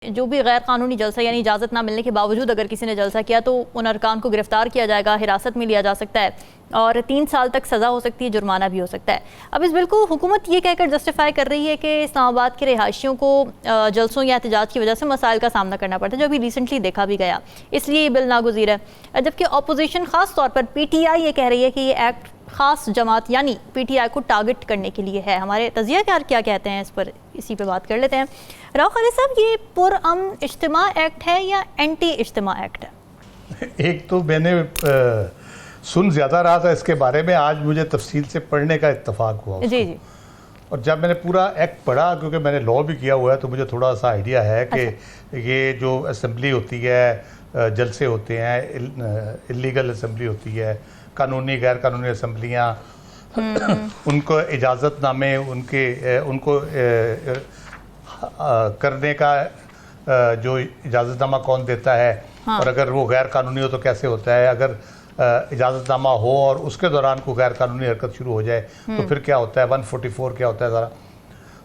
जो भी गैर कानूनी जलसा यानी इजाज़त ना मिलने के बावजूद अगर किसी ने जलसा किया तो उन अरकान को गिरफ्तार किया जाएगा, हिरासत में लिया जा सकता है और 3 साल तक सज़ा हो सकती है, जुर्माना भी हो सकता है। अब इस बिल को हुकूमत ये कहकर जस्टिफाई कर रही है कि इस्लामाबाद के रिहायशियों को जलसों या एहतजाज की वजह से मसाइल का सामना करना पड़ता है, जो अभी रिसेंटली देखा भी गया, इसलिए ये बिल नागुज़ीर है। जबकि अपोजिशन ख़ास तौर पर PTI ये कह रही है कि ये एक्ट ख़ास जमात यानी PTI को टारगेट करने के लिए है। हमारे तजियाकार क्या कहते हैं इस पर, इसी पे बात कर लेते हैं। राव खालिद साहब, ये पुरअमन इज्तिमा एक्ट है या एंटी इज्तिमा एक्ट है? एक तो मैंने सुन ज़्यादा रहा था इसके बारे में, आज मुझे तफसील से पढ़ने का इत्तफाक हुआ जी जी। और जब मैंने पूरा एक्ट पढ़ा, क्योंकि मैंने लॉ भी किया हुआ है, तो मुझे थोड़ा सा आइडिया है कि ये जो असेंबली होती है, जलसे होते हैं, इलीगल असेंबली होती है, कानूनी गैर कानूनी असेंबलियाँ, उनको इजाज़तनामे उनको करने का जो इजाज़तनामा कौन देता है, और अगर वो गैर कानूनी हो तो कैसे होता है, अगर इजाज़तनामा हो और उसके दौरान कोई गैर कानूनी हरकत शुरू हो जाए तो फिर क्या होता है, 144 क्या होता है ज़रा।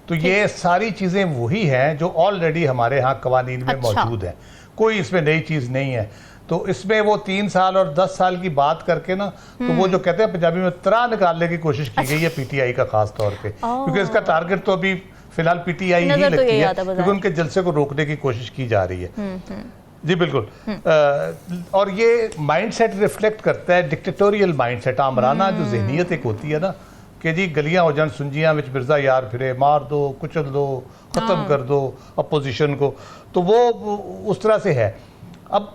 तो ये सारी चीज़ें वही हैं जो ऑलरेडी हमारे यहाँ कवानीन में मौजूद हैं, कोई इसमें नई चीज़ नहीं है। तो इसमें वो 3 साल और 10 साल की बात करके ना, तो वो जो कहते हैं पंजाबी में तरा निकालने की कोशिश की गई है PTI का खास तौर पे, क्योंकि इसका टारगेट तो अभी फिलहाल PTI ही लगती है, क्योंकि उनके जलसे को रोकने की कोशिश की जा रही है। जी बिल्कुल। और ये माइंडसेट रिफ्लेक्ट करता है डिक्टेटोरियल माइंडसेट, आमराना जो जहनीत एक होती है ना, कि जी गलियां हो जान सुंजियां विच मिर्जा यार फिरे, मार दो, कुचल दो, ख़त्म कर दो अपोजिशन को, तो वो उस तरह से है। अब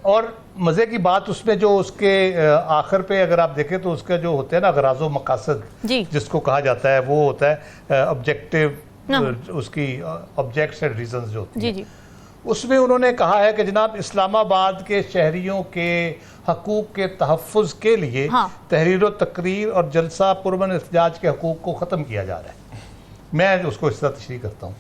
और मज़े की बात उसमें जो उसके आखिर पे अगर आप देखें तो उसका जो होता है ना अगराज़ो मकासद जिसको कहा जाता है, वो होता है ऑब्जेक्टिव, उसकी ऑब्जेक्ट्स एंड रीजंस जो होती है, उसमें उन्होंने कहा है कि जनाब इस्लामाबाद के शहरियों के हकूक़ के तहफ़्फ़ुज़ के लिए तहरीर व तकरीर और जलसा पुरअमन एहतजाज के हकूक़ को ख़त्म किया जा रहा है। मैं उसको इस तरह तशरीह करता हूँ।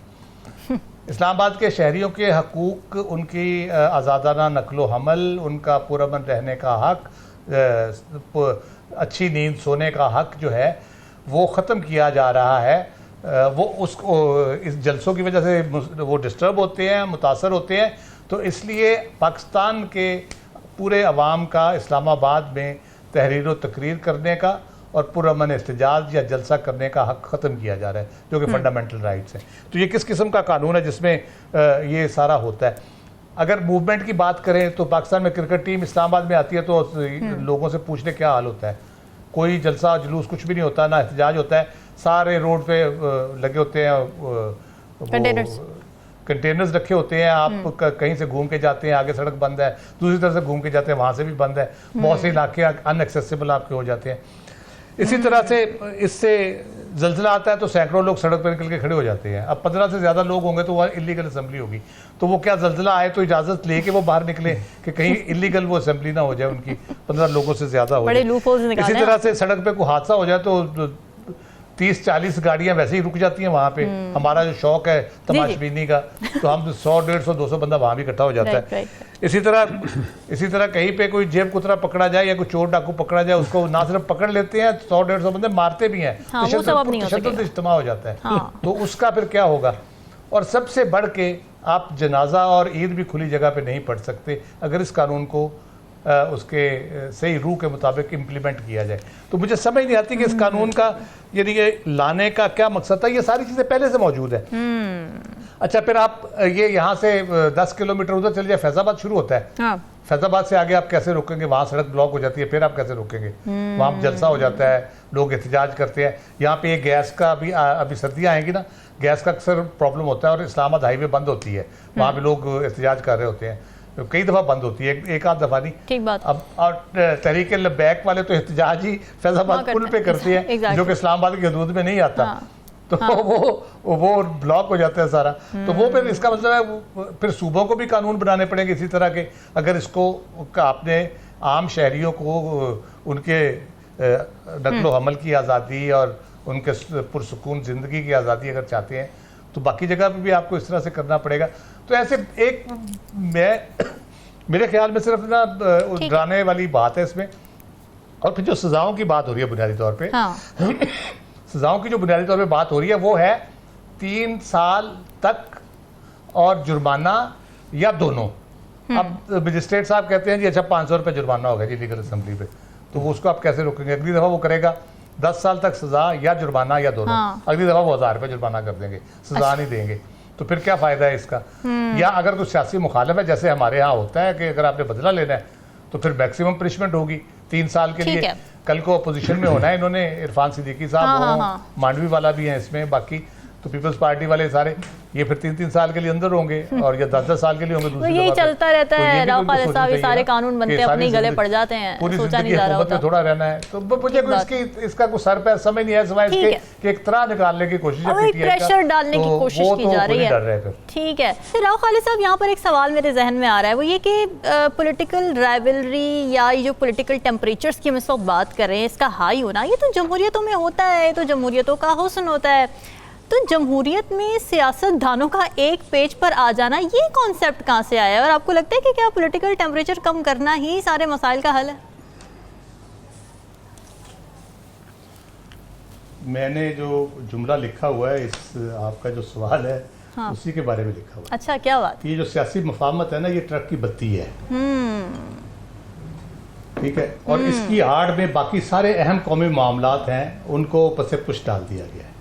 इस्लामाबाद के शहरियों के हकूक़, उनकी आज़ादाना नकलो हमल, उनका पुरअमन रहने का हक, अच्छी नींद सोने का हक जो है वो ख़त्म किया जा रहा है। वो उसको इस जलसों की वजह से वो डिस्टर्ब होते हैं, मुतासर होते हैं, तो इसलिए पाकिस्तान के पूरे अवाम का इस्लामाबाद में तहरीर व तकरीर करने का और पुरअमन एहतजाज या जलसा करने का हक ख़त्म किया जा रहा है, जो कि फंडामेंटल राइट्स हैं। तो ये किस किस्म का कानून है जिसमें ये सारा होता है? अगर मूवमेंट की बात करें तो पाकिस्तान में क्रिकेट टीम इस्लामाबाद में आती है तो लोगों से पूछने क्या हाल होता है, कोई जलसा जुलूस कुछ भी नहीं होता, ना एहतजाज होता है, सारे रोड पे लगे होते हैं कंटेनर्स रखे होते हैं, आप कहीं से घूम के जाते हैं, आगे सड़क बंद है, दूसरी तरफ से घूम के जाते हैं, वहाँ से भी बंद है, बहुत से इलाके अनएक्सेसिबल आपके हो जाते हैं। इसी तरह से इससे जल्जला आता है तो सैकड़ों लोग सड़क पर निकल के खड़े हो जाते हैं। अब 15 से ज़्यादा लोग होंगे तो वह इलीगल असेंबली होगी, तो वो क्या जल्जला आए तो इजाज़त लेके वो बाहर निकले कि कहीं इलीगल वो असेंबली ना हो जाए, उनकी 15 लोगों से ज़्यादा हो जाए। इसी तरह से सड़क पे कोई हादसा हो जाए तो 30-40 गाड़ियां वैसे ही रुक जाती हैं वहाँ पे। हमारा जो शौक है तमाशबीनी का, तो हम 100-150-200 बंदा वहाँ भी इकट्ठा हो जाता है। इसी तरह कहीं पे कोई जेब कुतरा पकड़ा जाए या कोई चोर डाकू पकड़ा जाए, उसको ना सिर्फ पकड़ लेते हैं, 100-150 बंदे मारते भी हैं, तशद्दुद इज्तिमा हो जाता है। तो उसका फिर क्या होगा? और सबसे बढ़ के आप जनाजा और ईद भी खुली जगह पे नहीं पढ़ सकते अगर इस कानून को उसके सही रूह के मुताबिक इम्प्लीमेंट किया जाए। तो मुझे समझ नहीं आती कि इस कानून का यानी ये लाने का क्या मकसद था। ये सारी चीज़ें पहले से मौजूद है। अच्छा, फिर आप ये यहाँ से 10 किलोमीटर उधर चले जाए, फैज़ाबाद शुरू होता है, फैज़ाबाद से आगे आप कैसे रोकेंगे? वहाँ सड़क ब्लॉक हो जाती है, फिर आप कैसे रोकेंगे? वहाँ जलसा हो जाता है, लोग एहतजाज करते हैं। यहाँ पे ये गैस का अभी सर्दियाँ आएंगी ना, गैस का अक्सर प्रॉब्लम होता है और इस्लामाबाद हाईवे बंद होती है, वहाँ पे लोग एहतजाज कर रहे होते हैं, कई दफ़ा बंद होती है, एक आध दफ़ा नहीं। ठीक बात। अब और तहरीक लबैक वाले तो एहतजाज ही फैज़ाबाद पुल पे करते हैं, जो कि इस्लामाबाद की हदूद में नहीं आता। तो वो ब्लॉक हो जाता है सारा। तो वो फिर इसका मतलब है फिर सूबों को भी कानून बनाने पड़ेंगे इसी तरह के, अगर इसको आपने आम शहरियों को उनके नकलो हमल की आज़ादी और उनके पुरसुकून ज़िंदगी की आज़ादी अगर चाहते हैं तो बाकी जगह पे भी आपको इस तरह से करना पड़ेगा। तो ऐसे एक मेरे ख्याल में सिर्फ ना डराने वाली बात है इसमें। और फिर जो सज़ाओं की बात हो रही है बुनियादी तौर पे, सज़ाओं की जो बुनियादी तौर पे बात हो रही है वो है 3 साल तक और जुर्माना या दोनों। अब मजिस्ट्रेट साहब कहते हैं जी अच्छा 500 रुपये जुर्माना होगा जी लीगल असेंबली पे, तो वो उसको आप कैसे रोकेंगे? अगली दफ़ा वो करेगा 10 साल तक सजा या जुर्माना या दोनों। अगली दफ़ा वो 1000 रुपये जुर्माना कर देंगे, सजा नहीं देंगे, तो फिर क्या फ़ायदा है इसका? या अगर कोई सियासी मुखालिफ है, जैसे हमारे यहाँ होता है कि अगर आपने बदला लेना है तो फिर मैक्सिमम पनिशमेंट होगी 3 साल के लिए। कल को अपोजिशन में होना है इन्होंने, इरफान सिद्दीकी साहब मांडवी वाला भी है इसमें, बाकी तो पीपल्स पार्टी वाले सारे ये फिर 3-3 साल के लिए अंदर होंगे और या 10-10 साल के लिए होंगे। तो यही चलता रहता है राव खालिद साहब, ये सारे कानून बनते हैं अपने गले पड़ जाते हैं, पूरी सोचा नहीं जिंदगी जा रहा हुकूमत में थोड़ा रहना है। तो मुझे इसका कोई सर पैर समझ नहीं है, सिवाय इसके कि एक तरह निकालने की कोशिश है, प्रेशर डालने की कोशिश की जा रही है। ठीक है राव खालिद साहब, यहाँ पर एक सवाल मेरे जहन में आ रहा है, वो ये कि पॉलिटिकल राइवलरी या ये जो पॉलिटिकल टेम्परेचर्स की हम इस वक्त बात कर रहे हैं, इसका हाई होना, ये तो जमहूरियतों में होता है, ये तो जमहूरियतों का हुस्न होता है। तो जमहूरियत में सियासतदानों का एक पेज पर आ जाना, ये कॉन्सेप्ट कहाँ से आया है? और आपको लगता है कि क्या पॉलिटिकल टेम्परेचर कम करना ही सारे मसाइल का हल है? मैंने जो जुमला लिखा हुआ है, इस आपका जो सवाल है उसी के बारे में लिखा हुआ है। अच्छा, क्या बात? ये जो सियासी मुफाहमत है ना, ये ट्रक की बत्ती है, ठीक है, और इसकी आड़ में बाकी सारे अहम कौमी मामलात हैं, उनको पसे पुश डाल दिया गया है।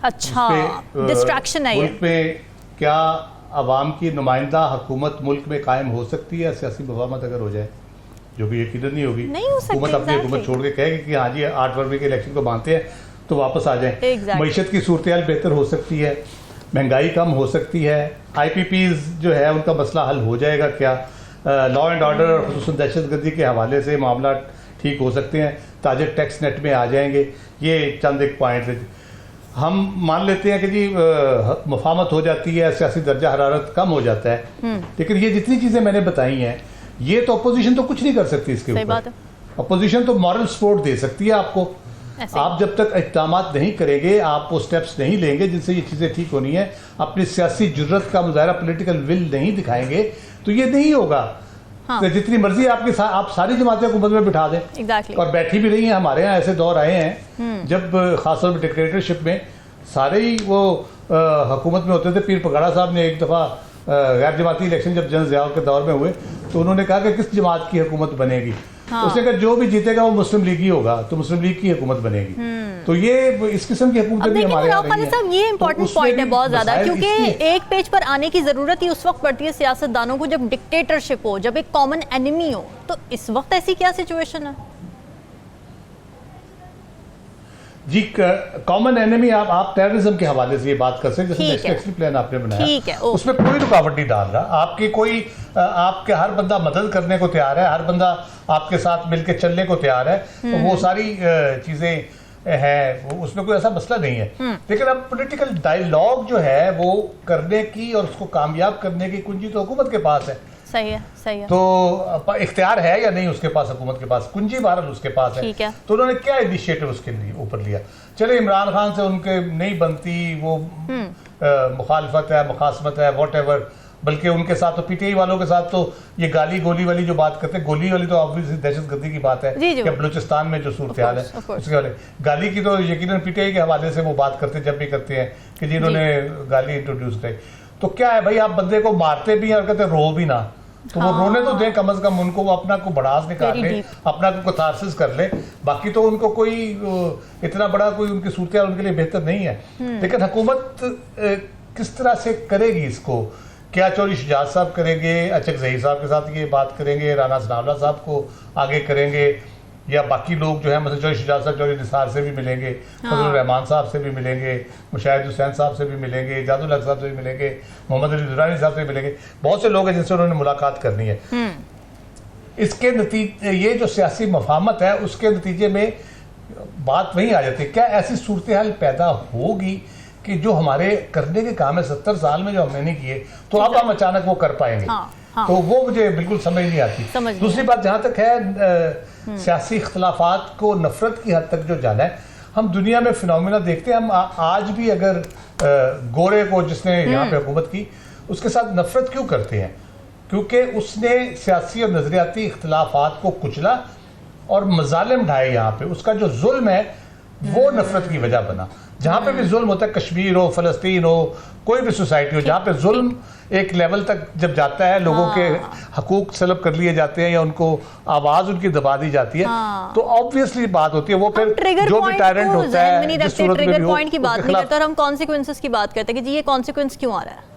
अच्छा, डिस्ट्रैक्शन है ये। मुल्क में क्या अवाम की नुमाइंदा हुकूमत मुल्क में कायम हो सकती है सियासी मुफाहमत अगर हो जाए, जो कि यकीनन नहीं होगी। हुकूमत अपनी हुकूमत छोड़ के कहेगी कि हाँ जी 8 फरवरी के इलेक्शन को मानते हैं तो वापस आ जाएं। मईशत की सूरत हाल बेहतर हो सकती है, महंगाई कम हो सकती है, IPPs जो है उनका मसला हल हो जाएगा क्या, लॉ एंड ऑर्डर और खुसूसन दहशतगर्दी के हवाले से मामला ठीक हो सकते हैं, ताजिर टैक्स नेट में आ जाएंगे। ये चंद एक पॉइंट हम मान लेते हैं कि जी मुफाहमत हो जाती है, सियासी दर्जा हरारत कम हो जाता है, लेकिन ये जितनी चीज़ें मैंने बताई हैं, ये तो अपोजिशन तो कुछ नहीं कर सकती इसके ऊपर। अपोजिशन तो मॉरल सपोर्ट दे सकती है आपको। आप जब तक इक़दाम नहीं करेंगे, आप वो स्टेप्स नहीं लेंगे जिनसे ये चीज़ें ठीक होनी है, अपनी सियासी जुर्रत का मुजाहरा, पॉलिटिकल विल नहीं दिखाएंगे, तो ये नहीं होगा। तो जितनी मर्जी आपके आप सारी जमातें हुकूमत में बिठा दें, और बैठी भी रही हैं। हमारे यहाँ ऐसे दौर आए हैं जब खासतौर पर डिक्टेटरशिप में सारे ही वो हुकूमत में होते थे। पीर पगाड़ा साहब ने एक दफ़ा गैर जमाती इलेक्शन जब जनरल ज़िया के दौर में हुए तो उन्होंने कहा कि किस जमात की हुकूमत बनेगी। उसने कहा जो भी जीतेगा वो मुस्लिम लीग ही होगा, तो मुस्लिम लीग की हुकूमत बनेगी। तो ये इस किस्म की हुकूमत भी हमारे यहाँ रही है। ये इंपॉर्टेंट पॉइंट है बहुत ज्यादा, क्योंकि एक पेज पर आने की जरूरत ही उस वक्त पड़ती है सियासतदानों को जब डिक्टेटरशिप हो, जब एक कॉमन एनिमी हो। तो इस वक्त ऐसी क्या सिचुएशन है जी? कॉमन एनिमी आप टेररिज्म के हवाले से ये बात कर सकते हैं, जैसे नेशनल एक्शन प्लान आपने बनाया, उसमें कोई रुकावट नहीं डाल रहा। आपकी कोई आपके हर बंदा मदद करने को तैयार है, हर बंदा आपके साथ मिलकर चलने को तैयार है, तो वो सारी चीजें हैं, उसमें कोई ऐसा मसला नहीं है। लेकिन अब पॉलिटिकल डायलॉग जो है वो करने की और उसको कामयाब करने की कुंजी तो हुकूमत के पास है। सही है, सही है। तो इख्तियार है या नहीं उसके पास, हुकूमत के पास कुंजी बहरहाल उसके पास है। तो उन्होंने क्या इनिशिएटिव उसके लिए ऊपर लिया? चले इमरान खान से उनके नहीं बनती, वो मुखालफत है, मुखासमत है, वॉटएवर, बल्कि उनके साथ तो PTI वालों के साथ तो ये गाली गोली वाली जो बात करते हैं, गोली वाली तो ऑब्वियसली दहशतगर्दी की बात है कि बलूचिस्तान में जो सूरत हाल है उसके वाले, गाली की तो यकीनन PTI के हवाले से वो बात करते जब भी करते हैं कि जिन्होंने गाली इंट्रोड्यूस की। तो क्या है भाई, आप बंदे को मारते भी हैं और कहते रो भी ना, तो वो रोने तो दें कम से कम, उनको वो अपना को भड़ास निकाल ले, अपना को कथारसिस कर ले। बाकी तो उनको कोई इतना बड़ा कोई उनकी सूरत उनके लिए बेहतर नहीं है। लेकिन हुकूमत किस तरह से करेगी इसको? क्या चौधरी शुजात साहब करेंगे, अचक ज़हीर साहब के साथ ये बात करेंगे, राना सनाउल्लाह साहब को आगे करेंगे, या बाकी लोग जो है मतलब चौधरी शुजात साहब चौधरी निसार से भी मिलेंगे, फजलुर रहमान साहब से भी मिलेंगे, मुशाहिद हुसैन साहब से भी मिलेंगे, जादुल हक साहब से भी मिलेंगे, मोहम्मद अली दुरानी साहब से भी मिलेंगे। बहुत से लोग हैं जिनसे उन्होंने मुलाकात करनी है। इसके नतीजे ये जो सियासी मफाहमत है उसके नतीजे में बात वहीं आ जाती है, क्या ऐसी सूरत हाल पैदा होगी कि जो हमारे करने के काम है 70 साल में जो हमने नहीं किए, तो अब हम अचानक वो कर पाएंगे? तो वो मुझे बिल्कुल समझ नहीं आती। दूसरी बात जहाँ तक है सियासी इख्तलाफात को नफरत की हद तक जो जाना है, हम दुनिया में फिनोमिना देखते हैं। हम आज भी अगर गोरे को जिसने यहाँ पे हुकूमत की उसके साथ नफरत क्यों करते हैं? क्योंकि उसने सियासी और नजरियाती इख्तलाफात को कुचला और मजालिम ढाए। यहाँ पे उसका जो जुल्म है वो नफरत की वजह बना। जहाँ पे भी जुल्म होता है, कश्मीर हो, फलस्तीन हो, कोई भी सोसाइटी हो, जहाँ पे जुल्म एक लेवल तक जब जाता है, लोगों के हकूक सलब कर लिए जाते हैं या उनको आवाज उनकी दबा दी जाती है, तो ऑब्वियसली बात होती है वो फिर जो भी टायरेंट होता है, जिस सूरत में भी हो, ट्रिगर पॉइंट की बात नहीं करते और हम कॉन्सिक्वेंसेस की बात करते हैं कि जी ये कॉन्सिक्वेंस क्यों आ रहा है।